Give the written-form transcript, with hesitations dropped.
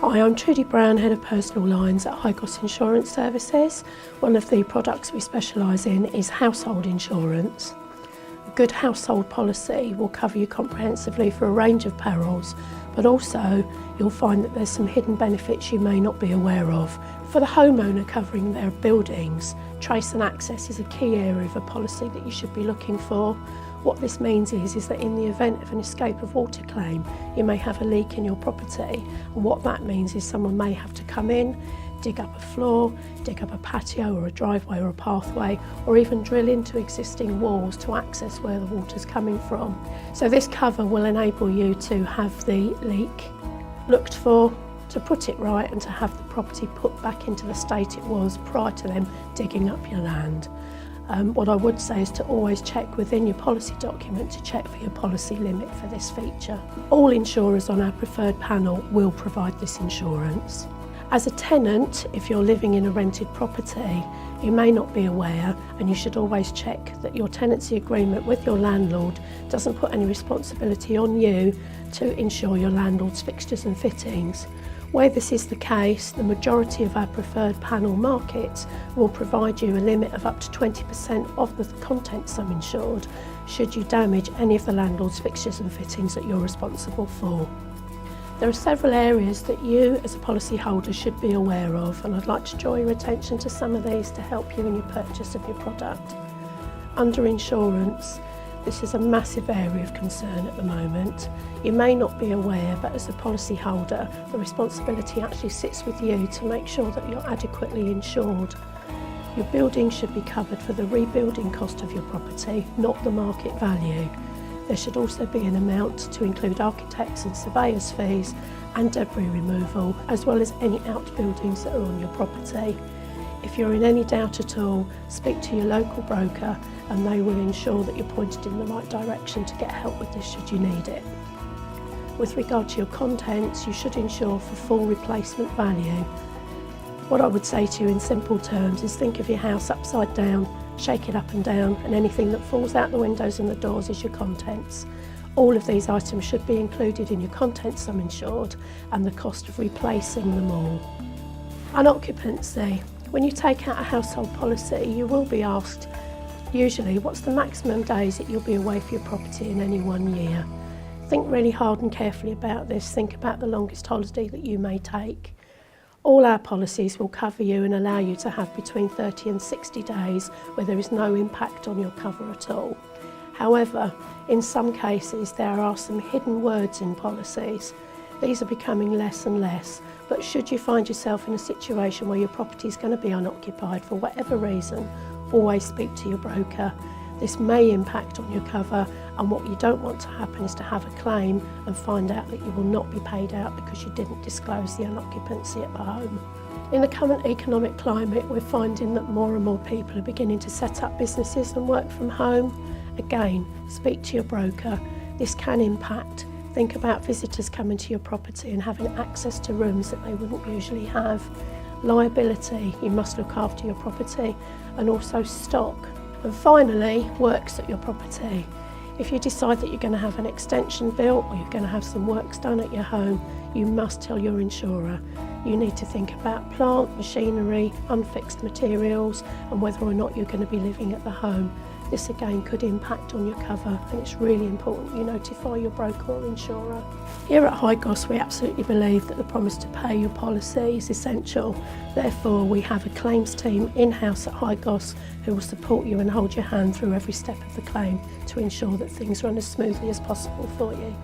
Hi, I'm Trudy Brown, Head of Personal Lines at Higos Insurance Services. One of the products we specialise in is household insurance. A good household policy will cover you comprehensively for a range of perils, but also you'll find that there's some hidden benefits you may not be aware of. For the homeowner covering their buildings, trace and access is a key area of a policy that you should be looking for. What this means is that in the event of an escape of water claim, you may have a leak in your property. And what that means is someone may have to come in, dig up a floor, dig up a patio or a driveway or a pathway, or even drill into existing walls to access where the water's coming from. So this cover will enable you to have the leak looked for, to put it right, and to have the property put back into the state it was prior to them digging up your land. What I would say is to always check within your policy document to check for your policy limit for this feature. All insurers on our preferred panel will provide this insurance. As a tenant, if you're living in a rented property, you may not be aware, and you should always check that your tenancy agreement with your landlord doesn't put any responsibility on you to insure your landlord's fixtures and fittings. Where this is the case, the majority of our preferred panel markets will provide you a limit of up to 20% of the contents sum insured should you damage any of the landlord's fixtures and fittings that you're responsible for. There are several areas that you as a policyholder should be aware of, and I'd like to draw your attention to some of these to help you in your purchase of your product. Under insurance, this is a massive area of concern at the moment. You may not be aware, but as a policyholder, the responsibility actually sits with you to make sure that you're adequately insured. Your building should be covered for the rebuilding cost of your property, not the market value. There should also be an amount to include architects and surveyors' fees and debris removal, as well as any outbuildings that are on your property. If you're in any doubt at all, speak to your local broker and they will ensure that you're pointed in the right direction to get help with this should you need it. With regard to your contents, you should insure for full replacement value. What I would say to you in simple terms is think of your house upside down, shake it up and down, and anything that falls out the windows and the doors is your contents. All of these items should be included in your contents sum insured and the cost of replacing them all. Unoccupancy. When you take out a household policy, you will be asked, usually, what's the maximum days that you'll be away from your property in any 1 year? Think really hard and carefully about this. Think about the longest holiday that you may take. All our policies will cover you and allow you to have between 30 and 60 days where there is no impact on your cover at all. However, in some cases, there are some hidden words in policies. These are becoming less and less, but should you find yourself in a situation where your property is going to be unoccupied for whatever reason, always speak to your broker. This may impact on your cover, and what you don't want to happen is to have a claim and find out that you will not be paid out because you didn't disclose the unoccupancy at the home. In the current economic climate, we're finding that more and more people are beginning to set up businesses and work from home. Again, speak to your broker. This can impact. Think about visitors coming to your property and having access to rooms that they wouldn't usually have. Liability, you must look after your property, and also stock. And finally, works at your property. If you decide that you're going to have an extension built or you're going to have some works done at your home, you must tell your insurer. You need to think about plant, machinery, unfixed materials, and whether or not you're going to be living at the home. This again could impact on your cover, and it's really important you notify your broker or insurer. Here at Higos, we absolutely believe that the promise to pay your policy is essential. Therefore, we have a claims team in-house at Higos who will support you and hold your hand through every step of the claim to ensure that things run as smoothly as possible for you.